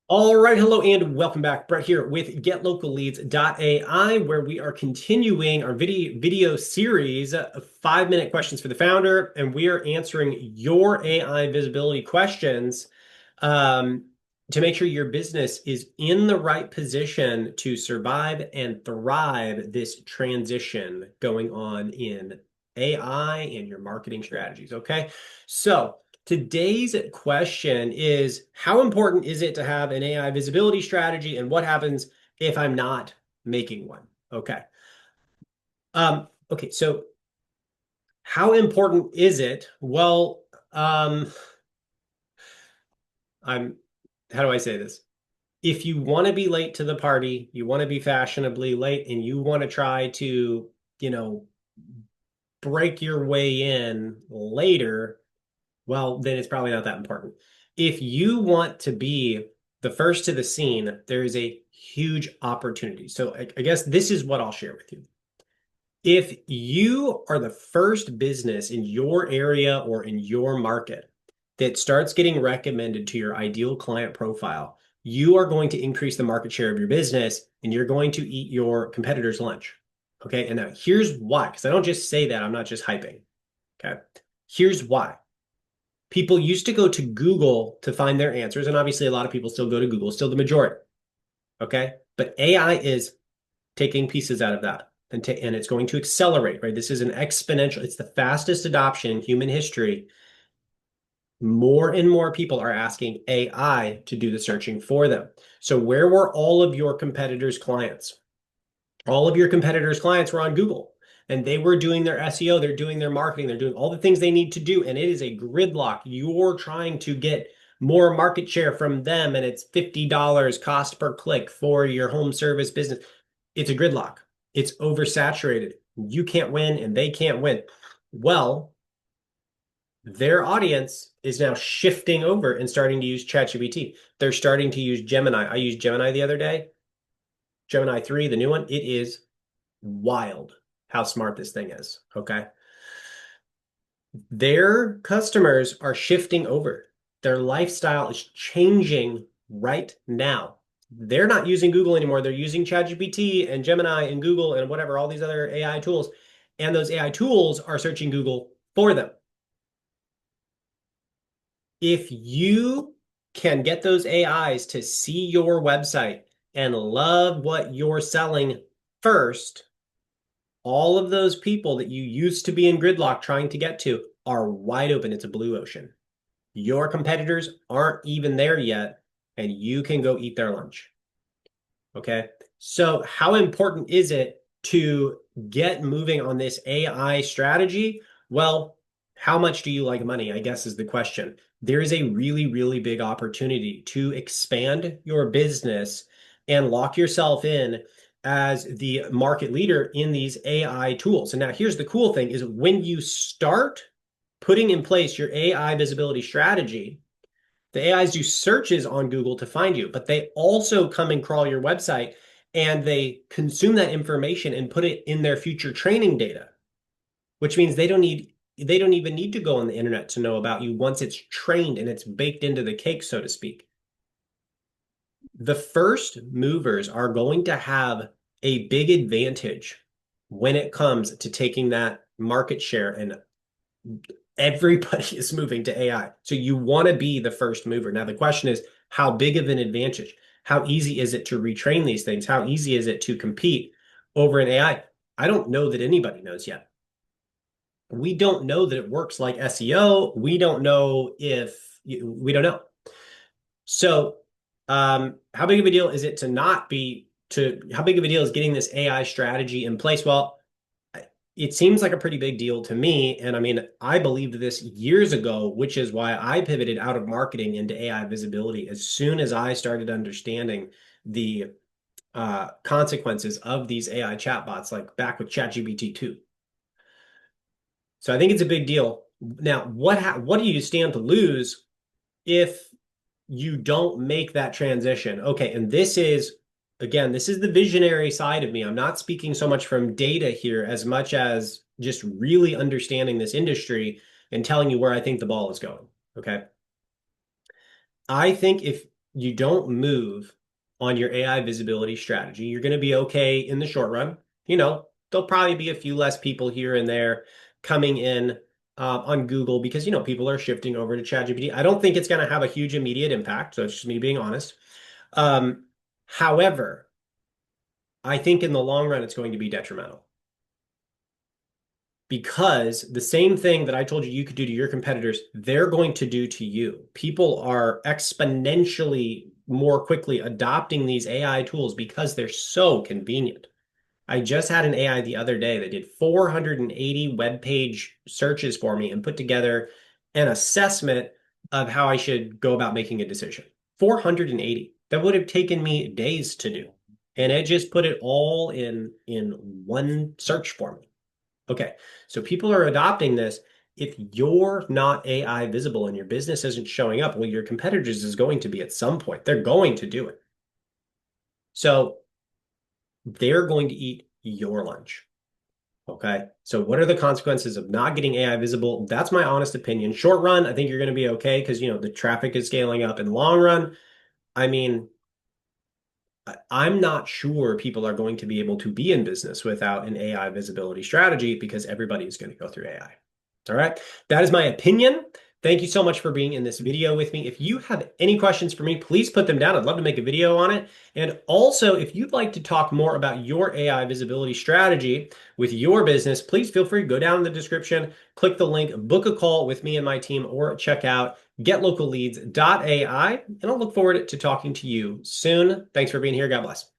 All right, hello and welcome back. Brett here with GetLocalLeads.ai, where we are continuing our video series, 5-minute questions for the founder, and we are answering your AI visibility questions um, to make sure your business is in the right position to survive and thrive this transition going on in AI and your marketing strategies. Okay, so. Today's question is, how important is it to have an AI visibility strategy, and what happens if I'm not making one? Okay. Okay, so how important is it? Well, I'm how do I say this? If you want to be late to the party, you want to be fashionably late, and you want to try to, you know, break your way in later, well, then it's probably not that important. If you want to be the first to the scene, there is a huge opportunity. So I guess this is what I'll share with you. If you are the first business in your area or in your market that starts getting recommended to your ideal client profile, you are going to increase the market share of your business and you're going to eat your competitor's lunch. Okay. And now here's why, because I don't just say that, I'm not just hyping. Okay. Here's why. People used to go to Google to find their answers, and obviously a lot of people still go to Google, still the majority. Okay. But AI is taking pieces out of that and it's going to accelerate, right? This is an exponential, it's the fastest adoption in human history. More and more people are asking AI to do the searching for them. So where were all of your competitors' clients? All of your competitors' clients were on Google and they were doing their SEO, they're doing their marketing, they're doing all the things they need to do. And it is a gridlock. You're trying to get more market share from them, and it's $50 cost per click for your home service business. It's a gridlock. It's oversaturated. You can't win and they can't win. Well, their audience is now shifting over and starting to use ChatGPT. They're starting to use Gemini. I used Gemini the other day, Gemini 3, the new one. It is wild how smart this thing is. Okay. Their customers are shifting over. Their lifestyle is changing right now. They're not using Google anymore. They're using ChatGPT and Gemini and Google and whatever, all these other AI tools. And those AI tools are searching Google for them. If you can get those AIs to see your website and love what you're selling first, all of those people that you used to be in gridlock trying to get to are wide open. It's a blue ocean. Your competitors aren't even there yet, and you can go eat their lunch. Okay. So, how important is it to get moving on this AI strategy? Well, how much do you like money? I guess is the question. There is a really, really big opportunity to expand your business and lock yourself in as the market leader in these AI tools. And now here's the cool thing is when you start putting in place your AI visibility strategy, the AIs do searches on Google to find you, but they also come and crawl your website and they consume that information and put it in their future training data, which means they don't even need to go on the internet to know about you once it's trained and it's baked into the cake, so to speak. The first movers are going to have a big advantage when it comes to taking that market share, and everybody is moving to AI. So you want to be the first mover. Now, the question is, how big of an advantage? How easy is it to retrain these things? How easy is it to compete over an AI? I don't know that anybody knows yet. We don't know that it works like SEO. We don't know if we don't know. So, how big of a deal is it to not be to how big of a deal is getting this AI strategy in place? Well, it seems like a pretty big deal to me. And I mean, I believed this years ago, which is why I pivoted out of marketing into AI visibility as soon as I started understanding the consequences of these AI chatbots, like back with ChatGPT 2. So I think it's a big deal. Now, what do you stand to lose if you don't make that transition? Okay, and this is again, this is the visionary side of me. I'm not speaking so much from data here as much as just really understanding this industry and telling you where I think the ball is going. Okay. I think if you don't move on your AI visibility strategy, you're going to be okay in the short run. There'll probably be a few less people here and there coming in on Google because, people are shifting over to ChatGPT. I don't think it's going to have a huge immediate impact. So it's just me being honest. However, I think in the long run, it's going to be detrimental because the same thing that I told you could do to your competitors, they're going to do to you. People are exponentially more quickly adopting these AI tools because they're so convenient. I just had an AI the other day that did 480 web page searches for me and put together an assessment of how I should go about making a decision. 480. That would have taken me days to do. And it just put it all in one search for me. Okay, so people are adopting this. If you're not AI visible and your business isn't showing up, well, your competitors is going to be at some point. They're going to do it. So they're going to eat your lunch. Okay. So what are the consequences of not getting AI visible? That's my honest opinion. Short run, I think you're going to be okay because, the traffic is scaling up. In the long run, I mean, I'm not sure people are going to be able to be in business without an AI visibility strategy because everybody is going to go through AI. All right. That is my opinion. Thank you so much for being in this video with me. If you have any questions for me, please put them down. I'd love to make a video on it. And also, if you'd like to talk more about your AI visibility strategy with your business, please feel free to go down in the description, click the link, book a call with me and my team, or check out getlocalleads.ai. And I'll look forward to talking to you soon. Thanks for being here. God bless.